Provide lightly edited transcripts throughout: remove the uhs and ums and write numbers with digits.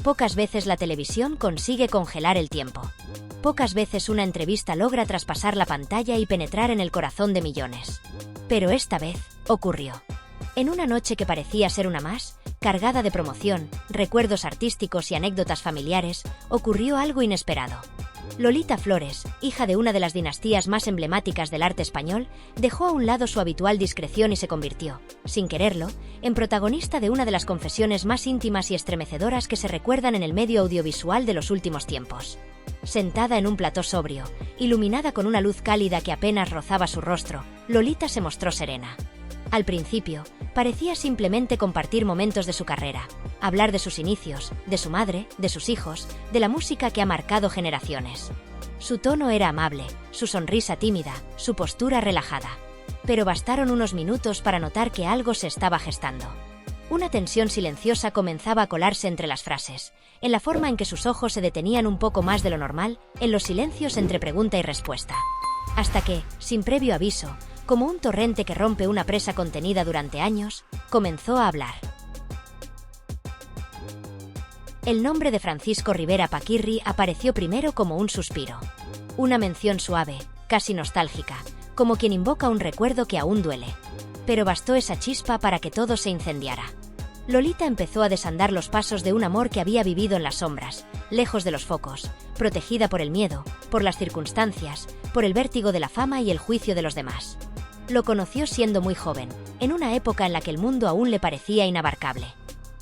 Pocas veces la televisión consigue congelar el tiempo. Pocas veces una entrevista logra traspasar la pantalla y penetrar en el corazón de millones. Pero esta vez, ocurrió. En una noche que parecía ser una más, cargada de promoción, recuerdos artísticos y anécdotas familiares, ocurrió algo inesperado. Lolita Flores, hija de una de las dinastías más emblemáticas del arte español, dejó a un lado su habitual discreción y se convirtió, sin quererlo, en protagonista de una de las confesiones más íntimas y estremecedoras que se recuerdan en el medio audiovisual de los últimos tiempos. Sentada en un plató sobrio, iluminada con una luz cálida que apenas rozaba su rostro, Lolita se mostró serena. Al principio, parecía simplemente compartir momentos de su carrera, hablar de sus inicios, de su madre, de sus hijos, de la música que ha marcado generaciones. Su tono era amable, su sonrisa tímida, su postura relajada. Pero bastaron unos minutos para notar que algo se estaba gestando. Una tensión silenciosa comenzaba a colarse entre las frases, en la forma en que sus ojos se detenían un poco más de lo normal, en los silencios entre pregunta y respuesta. Hasta que, sin previo aviso, como un torrente que rompe una presa contenida durante años, comenzó a hablar. El nombre de Francisco Rivera Paquirri apareció primero como un suspiro. Una mención suave, casi nostálgica, como quien invoca un recuerdo que aún duele. Pero bastó esa chispa para que todo se incendiara. Lolita empezó a desandar los pasos de un amor que había vivido en las sombras, lejos de los focos, protegida por el miedo, por las circunstancias, por el vértigo de la fama y el juicio de los demás. Lo conoció siendo muy joven, en una época en la que el mundo aún le parecía inabarcable.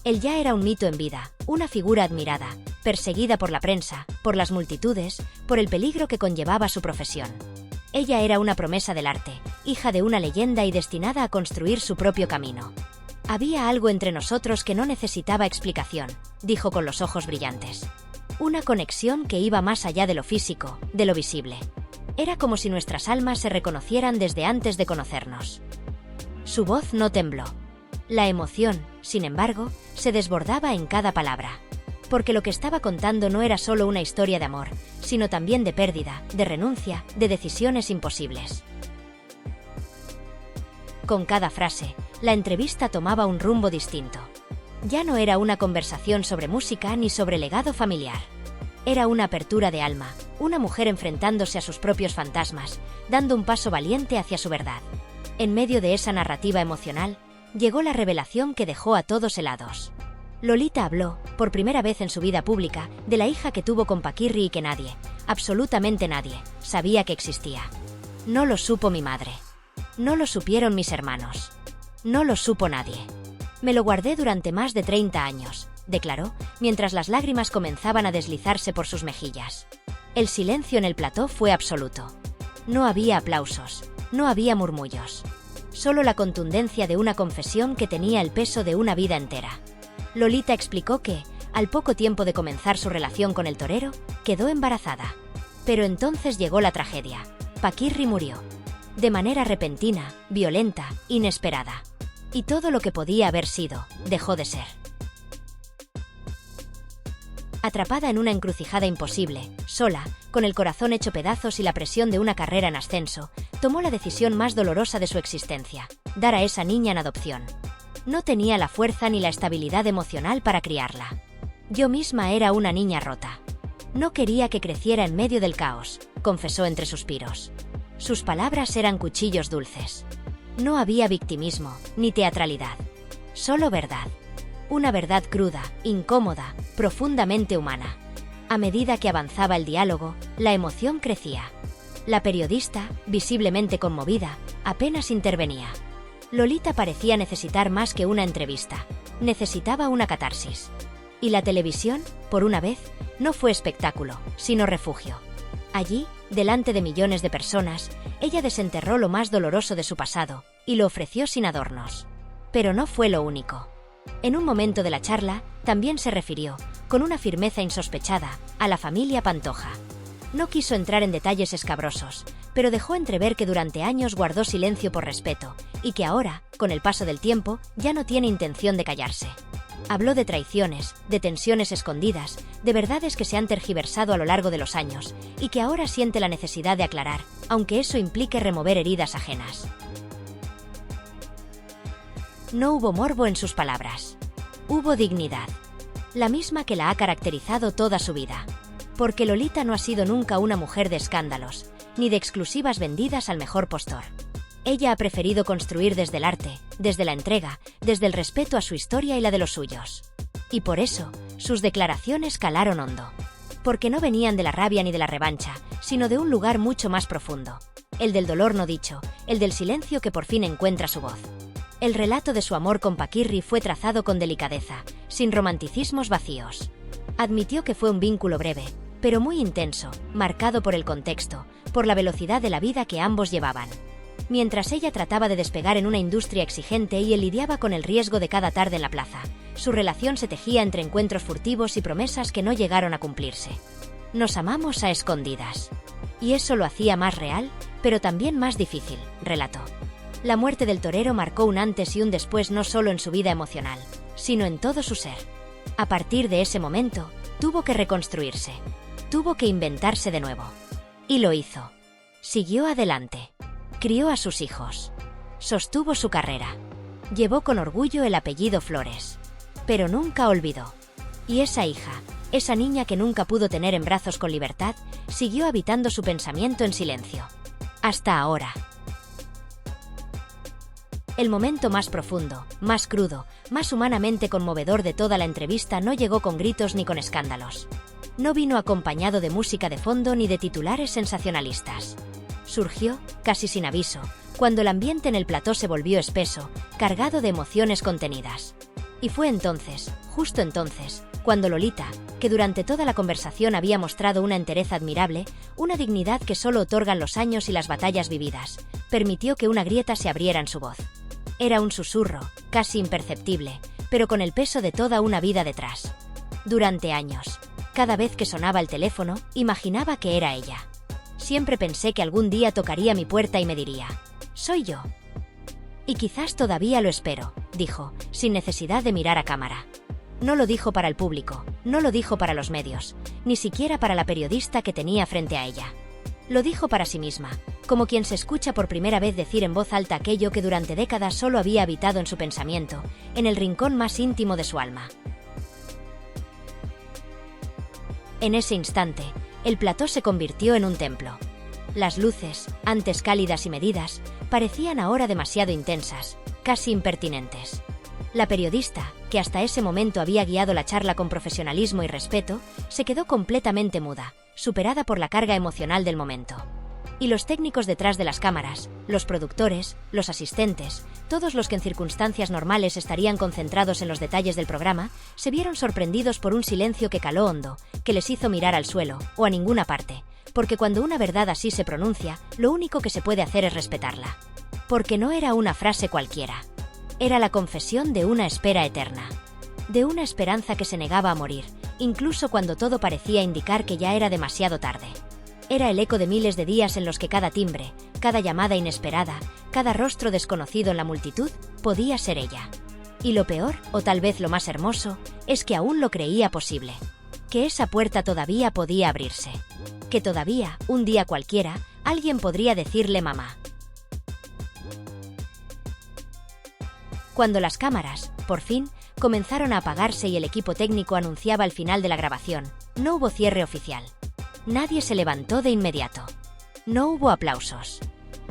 Él ya era un mito en vida, una figura admirada, perseguida por la prensa, por las multitudes, por el peligro que conllevaba su profesión. Ella era una promesa del arte, hija de una leyenda y destinada a construir su propio camino. Había algo entre nosotros que no necesitaba explicación, dijo con los ojos brillantes. Una conexión que iba más allá de lo físico, de lo visible. Era como si nuestras almas se reconocieran desde antes de conocernos. Su voz no tembló. La emoción, sin embargo, se desbordaba en cada palabra. Porque lo que estaba contando no era solo una historia de amor, sino también de pérdida, de renuncia, de decisiones imposibles. Con cada frase, la entrevista tomaba un rumbo distinto. Ya no era una conversación sobre música ni sobre legado familiar. Era una apertura de alma, una mujer enfrentándose a sus propios fantasmas, dando un paso valiente hacia su verdad. En medio de esa narrativa emocional, llegó la revelación que dejó a todos helados. Lolita habló, por primera vez en su vida pública, de la hija que tuvo con Paquirri y que nadie, absolutamente nadie, sabía que existía. No lo supo mi madre. No lo supieron mis hermanos. No lo supo nadie. Me lo guardé durante más de 30 años, declaró, mientras las lágrimas comenzaban a deslizarse por sus mejillas. El silencio en el plató fue absoluto. No había aplausos, no había murmullos. Solo la contundencia de una confesión que tenía el peso de una vida entera. Lolita explicó que, al poco tiempo de comenzar su relación con el torero, quedó embarazada. Pero entonces llegó la tragedia. Paquirri murió. De manera repentina, violenta, inesperada. Y todo lo que podía haber sido, dejó de ser. Atrapada en una encrucijada imposible, sola, con el corazón hecho pedazos y la presión de una carrera en ascenso, tomó la decisión más dolorosa de su existencia: dar a esa niña en adopción. No tenía la fuerza ni la estabilidad emocional para criarla. Yo misma era una niña rota. No quería que creciera en medio del caos, confesó entre suspiros. Sus palabras eran cuchillos dulces. No había victimismo, ni teatralidad. Solo verdad. Una verdad cruda, incómoda, profundamente humana. A medida que avanzaba el diálogo, la emoción crecía. La periodista, visiblemente conmovida, apenas intervenía. Lolita parecía necesitar más que una entrevista. Necesitaba una catarsis. Y la televisión, por una vez, no fue espectáculo, sino refugio. Allí, delante de millones de personas, ella desenterró lo más doloroso de su pasado, y lo ofreció sin adornos. Pero no fue lo único. En un momento de la charla, también se refirió, con una firmeza insospechada, a la familia Pantoja. No quiso entrar en detalles escabrosos, pero dejó entrever que durante años guardó silencio por respeto, y que ahora, con el paso del tiempo, ya no tiene intención de callarse. Habló de traiciones, de tensiones escondidas, de verdades que se han tergiversado a lo largo de los años, y que ahora siente la necesidad de aclarar, aunque eso implique remover heridas ajenas. No hubo morbo en sus palabras. Hubo dignidad. la misma que la ha caracterizado toda su vida. Porque Lolita no ha sido nunca una mujer de escándalos, ni de exclusivas vendidas al mejor postor. Ella ha preferido construir desde el arte, desde la entrega, desde el respeto a su historia y la de los suyos. Y por eso, sus declaraciones calaron hondo. Porque no venían de la rabia ni de la revancha, sino de un lugar mucho más profundo. El del dolor no dicho, el del silencio que por fin encuentra su voz. El relato de su amor con Paquirri fue trazado con delicadeza, sin romanticismos vacíos. Admitió que fue un vínculo breve, pero muy intenso, marcado por el contexto, por la velocidad de la vida que ambos llevaban. Mientras ella trataba de despegar en una industria exigente y él lidiaba con el riesgo de cada tarde en la plaza, su relación se tejía entre encuentros furtivos y promesas que no llegaron a cumplirse. Nos amamos a escondidas. Y eso lo hacía más real, pero también más difícil, relató. La muerte del torero marcó un antes y un después no solo en su vida emocional, sino en todo su ser. A partir de ese momento, tuvo que reconstruirse. Tuvo que inventarse de nuevo. Y lo hizo. Siguió adelante. Crió a sus hijos. Sostuvo su carrera. Llevó con orgullo el apellido Flores. Pero nunca olvidó. Y esa hija, esa niña que nunca pudo tener en brazos con libertad, siguió habitando su pensamiento en silencio. Hasta ahora. El momento más profundo, más crudo, más humanamente conmovedor de toda la entrevista no llegó con gritos ni con escándalos. No vino acompañado de música de fondo ni de titulares sensacionalistas. Surgió, casi sin aviso, cuando el ambiente en el plató se volvió espeso, cargado de emociones contenidas. Y fue entonces, justo entonces, cuando Lolita, que durante toda la conversación había mostrado una entereza admirable, una dignidad que solo otorgan los años y las batallas vividas, permitió que una grieta se abriera en su voz. Era un susurro, casi imperceptible, pero con el peso de toda una vida detrás. Durante años, cada vez que sonaba el teléfono, imaginaba que era ella. Siempre pensé que algún día tocaría mi puerta y me diría, «Soy yo». Y quizás todavía lo espero, dijo, sin necesidad de mirar a cámara. No lo dijo para el público, no lo dijo para los medios, ni siquiera para la periodista que tenía frente a ella. Lo dijo para sí misma, como quien se escucha por primera vez decir en voz alta aquello que durante décadas solo había habitado en su pensamiento, en el rincón más íntimo de su alma. En ese instante, el plató se convirtió en un templo. Las luces, antes cálidas y medidas, parecían ahora demasiado intensas, casi impertinentes. La periodista, que hasta ese momento había guiado la charla con profesionalismo y respeto, se quedó completamente muda, superada por la carga emocional del momento. Y los técnicos detrás de las cámaras, los productores, los asistentes, todos los que en circunstancias normales estarían concentrados en los detalles del programa, se vieron sorprendidos por un silencio que caló hondo, que les hizo mirar al suelo, o a ninguna parte, porque cuando una verdad así se pronuncia, lo único que se puede hacer es respetarla. Porque no era una frase cualquiera. Era la confesión de una espera eterna. De una esperanza que se negaba a morir, incluso cuando todo parecía indicar que ya era demasiado tarde. Era el eco de miles de días en los que cada timbre, cada llamada inesperada, cada rostro desconocido en la multitud, podía ser ella. Y lo peor, o tal vez lo más hermoso, es que aún lo creía posible. Que esa puerta todavía podía abrirse. Que todavía, un día cualquiera, alguien podría decirle mamá. Cuando las cámaras, por fin, comenzaron a apagarse y el equipo técnico anunciaba el final de la grabación, no hubo cierre oficial. Nadie se levantó de inmediato. No hubo aplausos.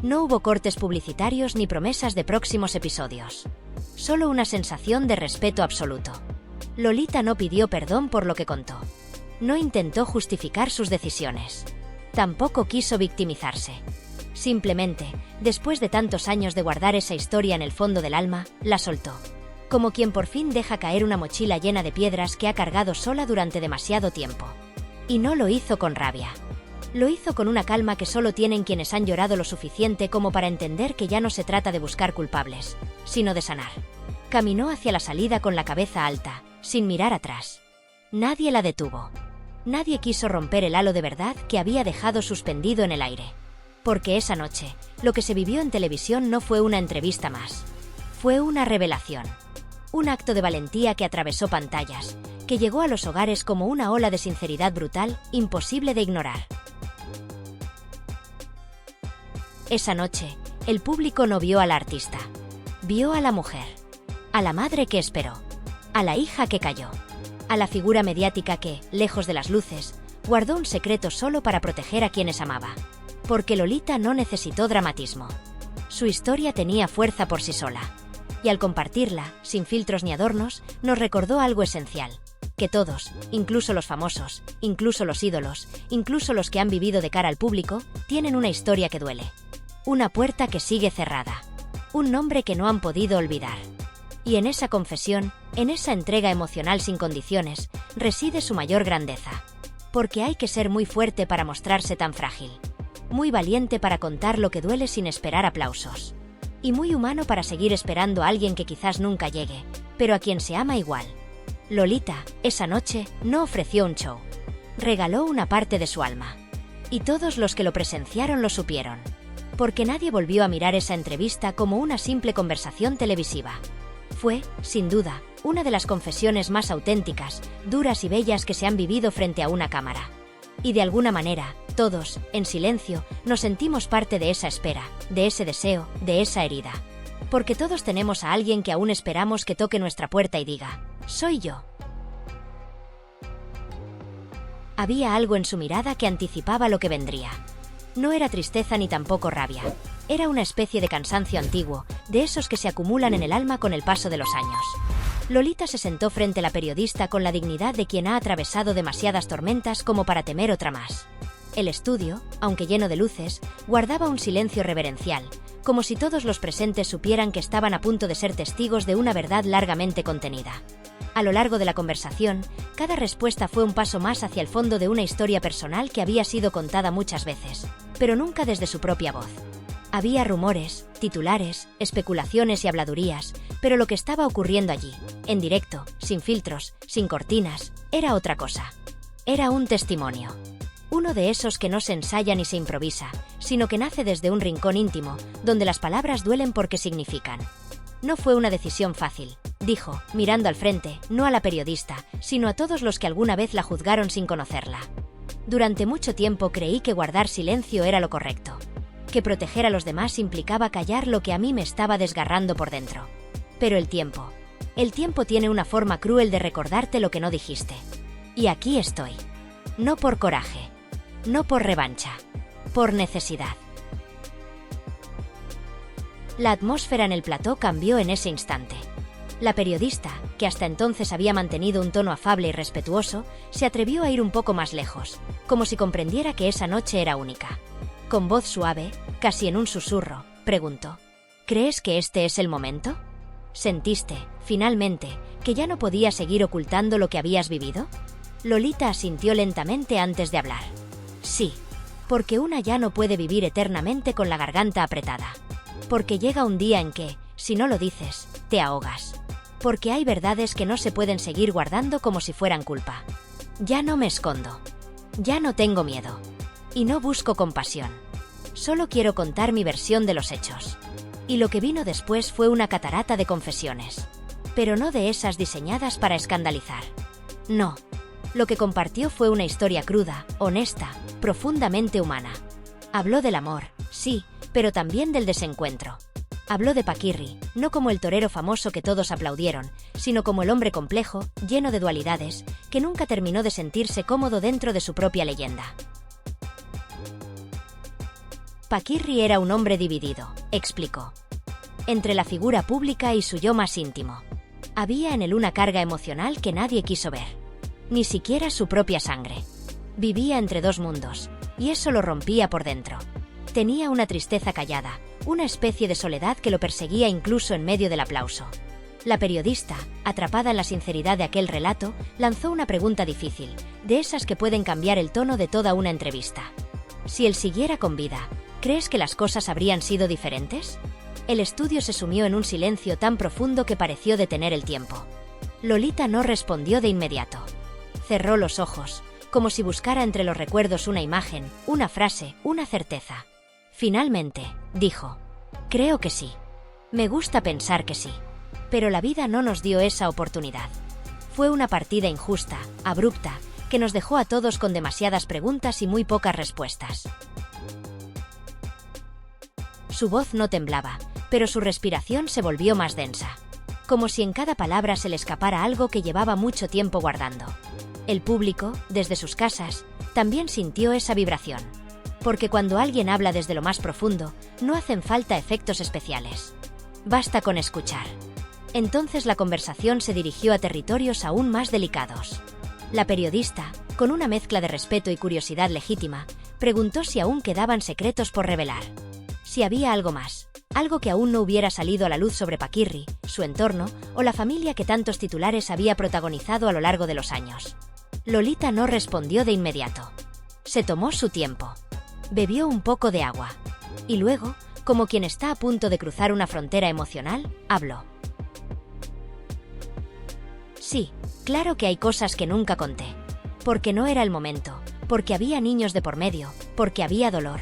No hubo cortes publicitarios ni promesas de próximos episodios. Solo una sensación de respeto absoluto. Lolita no pidió perdón por lo que contó. No intentó justificar sus decisiones. Tampoco quiso victimizarse. Simplemente, después de tantos años de guardar esa historia en el fondo del alma, la soltó. Como quien por fin deja caer una mochila llena de piedras que ha cargado sola durante demasiado tiempo. Y no lo hizo con rabia. Lo hizo con una calma que solo tienen quienes han llorado lo suficiente como para entender que ya no se trata de buscar culpables, sino de sanar. Caminó hacia la salida con la cabeza alta, sin mirar atrás. Nadie la detuvo. Nadie quiso romper el halo de verdad que había dejado suspendido en el aire. Porque esa noche, lo que se vivió en televisión no fue una entrevista más. Fue una revelación. Un acto de valentía que atravesó pantallas, que llegó a los hogares como una ola de sinceridad brutal, imposible de ignorar. Esa noche, el público no vio a la artista. Vio a la mujer. A la madre que esperó. A la hija que cayó. A la figura mediática que, lejos de las luces, guardó un secreto solo para proteger a quienes amaba. Porque Lolita no necesitó dramatismo. Su historia tenía fuerza por sí sola. Y al compartirla, sin filtros ni adornos, nos recordó algo esencial. Que todos, incluso los famosos, incluso los ídolos, incluso los que han vivido de cara al público, tienen una historia que duele. Una puerta que sigue cerrada. Un nombre que no han podido olvidar. Y en esa confesión, en esa entrega emocional sin condiciones, reside su mayor grandeza. Porque hay que ser muy fuerte para mostrarse tan frágil. Muy valiente para contar lo que duele sin esperar aplausos. Y muy humano para seguir esperando a alguien que quizás nunca llegue, pero a quien se ama igual. Lolita, esa noche, no ofreció un show. Regaló una parte de su alma. Y todos los que lo presenciaron lo supieron. Porque nadie volvió a mirar esa entrevista como una simple conversación televisiva. Fue, sin duda, una de las confesiones más auténticas, duras y bellas que se han vivido frente a una cámara. Y de alguna manera, todos, en silencio, nos sentimos parte de esa espera, de ese deseo, de esa herida. Porque todos tenemos a alguien que aún esperamos que toque nuestra puerta y diga, soy yo. Había algo en su mirada que anticipaba lo que vendría. No era tristeza ni tampoco rabia. Era una especie de cansancio antiguo, de esos que se acumulan en el alma con el paso de los años. Lolita se sentó frente a la periodista con la dignidad de quien ha atravesado demasiadas tormentas como para temer otra más. El estudio, aunque lleno de luces, guardaba un silencio reverencial, como si todos los presentes supieran que estaban a punto de ser testigos de una verdad largamente contenida. A lo largo de la conversación, cada respuesta fue un paso más hacia el fondo de una historia personal que había sido contada muchas veces, pero nunca desde su propia voz. Había rumores, titulares, especulaciones y habladurías, pero lo que estaba ocurriendo allí, en directo, sin filtros, sin cortinas, era otra cosa. Era un testimonio. Uno de esos que no se ensaya ni se improvisa, sino que nace desde un rincón íntimo, donde las palabras duelen porque significan. No fue una decisión fácil, dijo, mirando al frente, no a la periodista, sino a todos los que alguna vez la juzgaron sin conocerla. Durante mucho tiempo creí que guardar silencio era lo correcto. Que proteger a los demás implicaba callar lo que a mí me estaba desgarrando por dentro. Pero el tiempo tiene una forma cruel de recordarte lo que no dijiste. Y aquí estoy. No por coraje. No por revancha. Por necesidad. La atmósfera en el plató cambió en ese instante. La periodista, que hasta entonces había mantenido un tono afable y respetuoso, se atrevió a ir un poco más lejos, como si comprendiera que esa noche era única. Con voz suave, casi en un susurro, preguntó: ¿crees que este es el momento? ¿Sentiste, finalmente, que ya no podías seguir ocultando lo que habías vivido? Lolita asintió lentamente antes de hablar. Sí, porque una ya no puede vivir eternamente con la garganta apretada. Porque llega un día en que, si no lo dices, te ahogas. Porque hay verdades que no se pueden seguir guardando como si fueran culpa. Ya no me escondo. Ya no tengo miedo. Y no busco compasión. Solo quiero contar mi versión de los hechos. Y lo que vino después fue una catarata de confesiones. Pero no de esas diseñadas para escandalizar. No. Lo que compartió fue una historia cruda, honesta, profundamente humana. Habló del amor, sí, pero también del desencuentro. Habló de Paquirri, no como el torero famoso que todos aplaudieron, sino como el hombre complejo, lleno de dualidades, que nunca terminó de sentirse cómodo dentro de su propia leyenda. Paquirri era un hombre dividido, explicó. Entre la figura pública y su yo más íntimo. Había en él una carga emocional que nadie quiso ver. Ni siquiera su propia sangre. Vivía entre dos mundos, y eso lo rompía por dentro. Tenía una tristeza callada, una especie de soledad que lo perseguía incluso en medio del aplauso. La periodista, atrapada en la sinceridad de aquel relato, lanzó una pregunta difícil, de esas que pueden cambiar el tono de toda una entrevista. Si él siguiera con vida, ¿crees que las cosas habrían sido diferentes? El estudio se sumió en un silencio tan profundo que pareció detener el tiempo. Lolita no respondió de inmediato. Cerró los ojos, como si buscara entre los recuerdos una imagen, una frase, una certeza. Finalmente, dijo: creo que sí. Me gusta pensar que sí. Pero la vida no nos dio esa oportunidad. Fue una partida injusta, abrupta, que nos dejó a todos con demasiadas preguntas y muy pocas respuestas. Su voz no temblaba, pero su respiración se volvió más densa. como si en cada palabra se le escapara algo que llevaba mucho tiempo guardando. El público, desde sus casas, también sintió esa vibración. Porque cuando alguien habla desde lo más profundo, no hacen falta efectos especiales. Basta con escuchar. Entonces la conversación se dirigió a territorios aún más delicados. La periodista, con una mezcla de respeto y curiosidad legítima, preguntó si aún quedaban secretos por revelar. Si había algo más, algo que aún no hubiera salido a la luz sobre Paquirri, su entorno o la familia que tantos titulares había protagonizado a lo largo de los años. Lolita no respondió de inmediato. Se tomó su tiempo. Bebió un poco de agua. Y luego, como quien está a punto de cruzar una frontera emocional, habló. Sí, claro que hay cosas que nunca conté. Porque no era el momento, porque había niños de por medio, porque había dolor.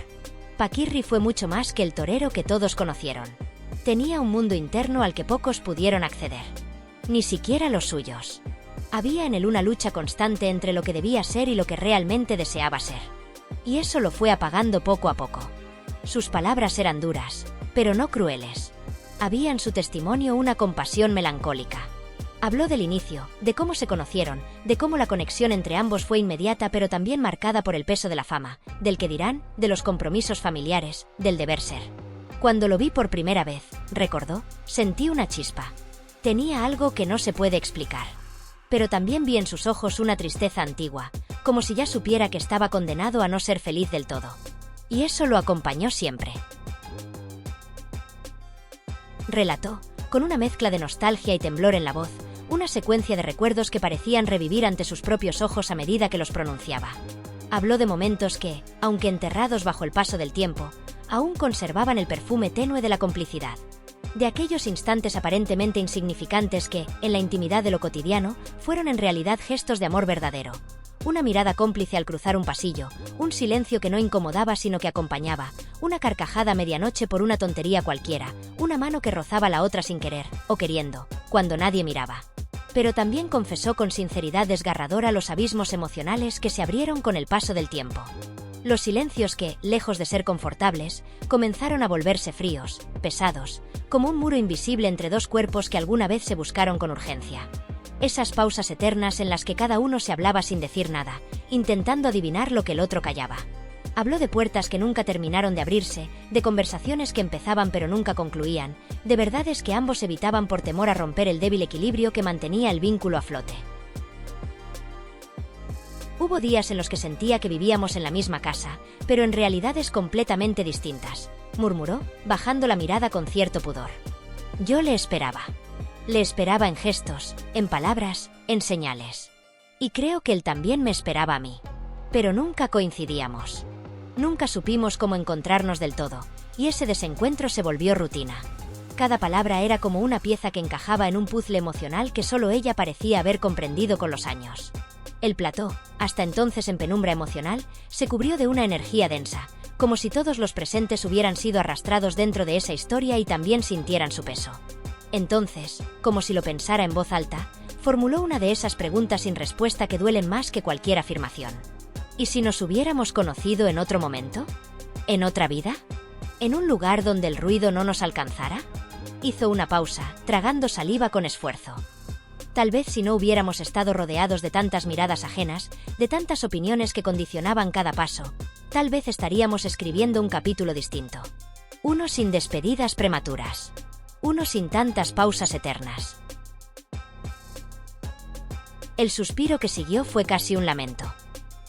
Paquirri fue mucho más que el torero que todos conocieron. Tenía un mundo interno al que pocos pudieron acceder. Ni siquiera los suyos. Había en él una lucha constante entre lo que debía ser y lo que realmente deseaba ser. Y eso lo fue apagando poco a poco. Sus palabras eran duras, pero no crueles. Había en su testimonio una compasión melancólica. Habló del inicio, de cómo se conocieron, de cómo la conexión entre ambos fue inmediata pero también marcada por el peso de la fama, del que dirán, de los compromisos familiares, del deber ser. Cuando lo vi por primera vez, recordó, sentí una chispa. Tenía algo que no se puede explicar. Pero también vi en sus ojos una tristeza antigua, como si ya supiera que estaba condenado a no ser feliz del todo. Y eso lo acompañó siempre. Relató, con una mezcla de nostalgia y temblor en la voz, una secuencia de recuerdos que parecían revivir ante sus propios ojos a medida que los pronunciaba. Habló de momentos que, aunque enterrados bajo el paso del tiempo, aún conservaban el perfume tenue de la complicidad. De aquellos instantes aparentemente insignificantes que, en la intimidad de lo cotidiano, fueron en realidad gestos de amor verdadero. Una mirada cómplice al cruzar un pasillo, un silencio que no incomodaba sino que acompañaba, una carcajada a medianoche por una tontería cualquiera, una mano que rozaba la otra sin querer, o queriendo, cuando nadie miraba. Pero también confesó con sinceridad desgarradora los abismos emocionales que se abrieron con el paso del tiempo. Los silencios que, lejos de ser confortables, comenzaron a volverse fríos, pesados, como un muro invisible entre dos cuerpos que alguna vez se buscaron con urgencia. Esas pausas eternas en las que cada uno se hablaba sin decir nada, intentando adivinar lo que el otro callaba. Habló de puertas que nunca terminaron de abrirse, de conversaciones que empezaban pero nunca concluían, de verdades que ambos evitaban por temor a romper el débil equilibrio que mantenía el vínculo a flote. Hubo días en los que sentía que vivíamos en la misma casa, pero en realidades completamente distintas, murmuró, bajando la mirada con cierto pudor. Yo le esperaba. Le esperaba en gestos, en palabras, en señales. Y creo que él también me esperaba a mí. Pero nunca coincidíamos. Nunca supimos cómo encontrarnos del todo, y ese desencuentro se volvió rutina. Cada palabra era como una pieza que encajaba en un puzzle emocional que solo ella parecía haber comprendido con los años. El plató, hasta entonces en penumbra emocional, se cubrió de una energía densa, como si todos los presentes hubieran sido arrastrados dentro de esa historia y también sintieran su peso. Entonces, como si lo pensara en voz alta, formuló una de esas preguntas sin respuesta que duelen más que cualquier afirmación. ¿Y si nos hubiéramos conocido en otro momento? ¿En otra vida? ¿En un lugar donde el ruido no nos alcanzara? Hizo una pausa, tragando saliva con esfuerzo. Tal vez si no hubiéramos estado rodeados de tantas miradas ajenas, de tantas opiniones que condicionaban cada paso, tal vez estaríamos escribiendo un capítulo distinto. Uno sin despedidas prematuras. Uno sin tantas pausas eternas. El suspiro que siguió fue casi un lamento.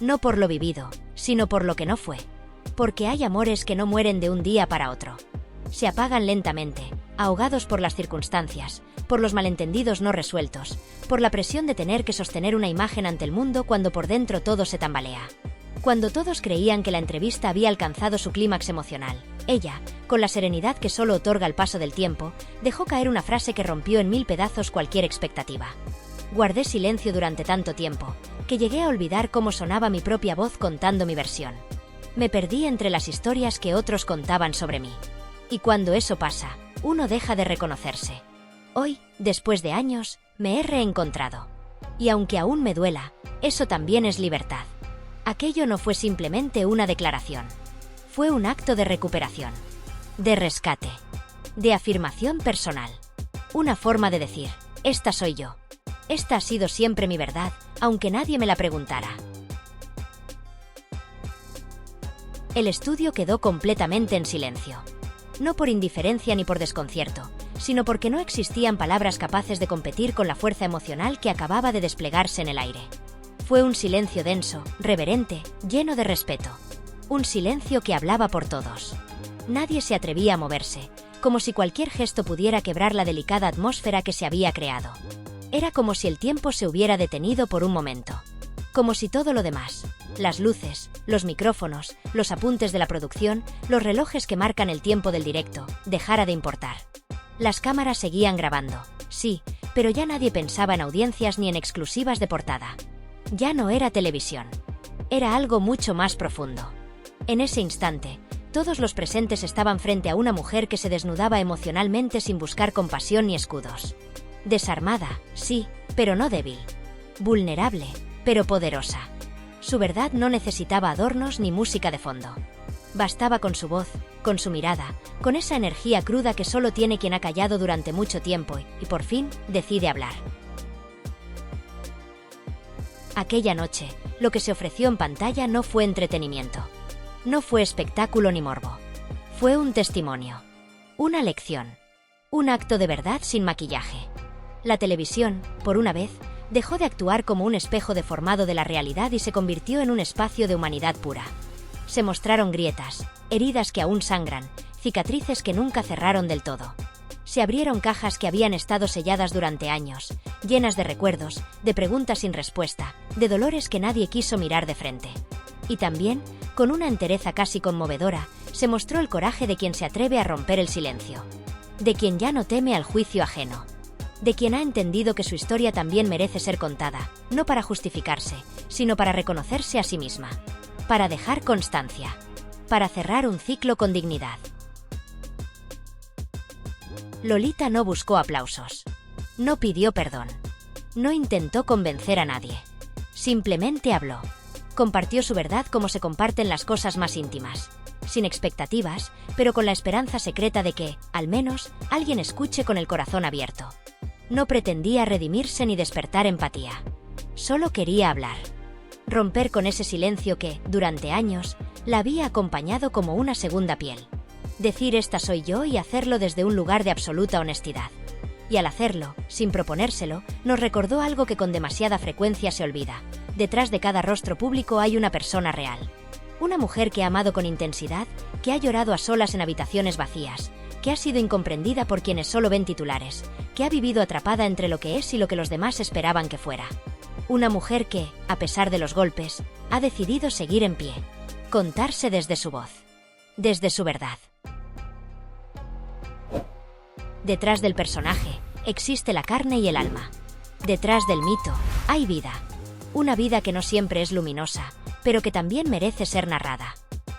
No por lo vivido, sino por lo que no fue. Porque hay amores que no mueren de un día para otro. Se apagan lentamente, ahogados por las circunstancias, por los malentendidos no resueltos, por la presión de tener que sostener una imagen ante el mundo cuando por dentro todo se tambalea. Cuando todos creían que la entrevista había alcanzado su clímax emocional, ella, con la serenidad que solo otorga el paso del tiempo, dejó caer una frase que rompió en mil pedazos cualquier expectativa. Guardé silencio durante tanto tiempo, que llegué a olvidar cómo sonaba mi propia voz contando mi versión. Me perdí entre las historias que otros contaban sobre mí. Y cuando eso pasa, uno deja de reconocerse. Hoy, después de años, me he reencontrado. Y aunque aún me duela, eso también es libertad. Aquello no fue simplemente una declaración. Fue un acto de recuperación, de rescate, de afirmación personal. Una forma de decir, esta soy yo. Esta ha sido siempre mi verdad, aunque nadie me la preguntara. El estudio quedó completamente en silencio. No por indiferencia ni por desconcierto, sino porque no existían palabras capaces de competir con la fuerza emocional que acababa de desplegarse en el aire. Fue un silencio denso, reverente, lleno de respeto. Un silencio que hablaba por todos. Nadie se atrevía a moverse, como si cualquier gesto pudiera quebrar la delicada atmósfera que se había creado. Era como si el tiempo se hubiera detenido por un momento. Como si todo lo demás, las luces, los micrófonos, los apuntes de la producción, los relojes que marcan el tiempo del directo, dejara de importar. Las cámaras seguían grabando, sí, pero ya nadie pensaba en audiencias ni en exclusivas de portada. Ya no era televisión. Era algo mucho más profundo. En ese instante, todos los presentes estaban frente a una mujer que se desnudaba emocionalmente sin buscar compasión ni escudos. Desarmada, sí, pero no débil. Vulnerable, pero poderosa. Su verdad no necesitaba adornos ni música de fondo. Bastaba con su voz, con su mirada, con esa energía cruda que solo tiene quien ha callado durante mucho tiempo y por fin decide hablar. Aquella noche, lo que se ofreció en pantalla no fue entretenimiento. No fue espectáculo ni morbo. Fue un testimonio. Una lección. Un acto de verdad sin maquillaje. La televisión, por una vez, dejó de actuar como un espejo deformado de la realidad y se convirtió en un espacio de humanidad pura. Se mostraron grietas, heridas que aún sangran, cicatrices que nunca cerraron del todo. Se abrieron cajas que habían estado selladas durante años, llenas de recuerdos, de preguntas sin respuesta, de dolores que nadie quiso mirar de frente. Y también, con una entereza casi conmovedora, se mostró el coraje de quien se atreve a romper el silencio. De quien ya no teme al juicio ajeno. De quien ha entendido que su historia también merece ser contada, no para justificarse, sino para reconocerse a sí misma. Para dejar constancia. Para cerrar un ciclo con dignidad. Lolita no buscó aplausos. No pidió perdón. No intentó convencer a nadie. Simplemente habló. Compartió su verdad como se comparten las cosas más íntimas. Sin expectativas, pero con la esperanza secreta de que, al menos, alguien escuche con el corazón abierto. No pretendía redimirse ni despertar empatía. Solo quería hablar. Romper con ese silencio que, durante años, la había acompañado como una segunda piel. Decir esta soy yo y hacerlo desde un lugar de absoluta honestidad. Y al hacerlo, sin proponérselo, nos recordó algo que con demasiada frecuencia se olvida. Detrás de cada rostro público hay una persona real. Una mujer que ha amado con intensidad, que ha llorado a solas en habitaciones vacías, que ha sido incomprendida por quienes solo ven titulares, que ha vivido atrapada entre lo que es y lo que los demás esperaban que fuera. Una mujer que, a pesar de los golpes, ha decidido seguir en pie. Contarse desde su voz. Desde su verdad. Detrás del personaje, existe la carne y el alma. Detrás del mito, hay vida. Una vida que no siempre es luminosa, pero que también merece ser narrada.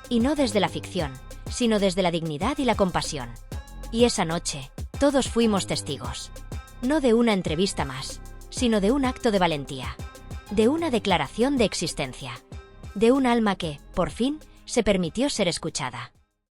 Y no desde la ficción, sino desde la dignidad y la compasión. Y esa noche, todos fuimos testigos. No de una entrevista más, sino de un acto de valentía. De una declaración de existencia. De un alma que, por fin, se permitió ser escuchada.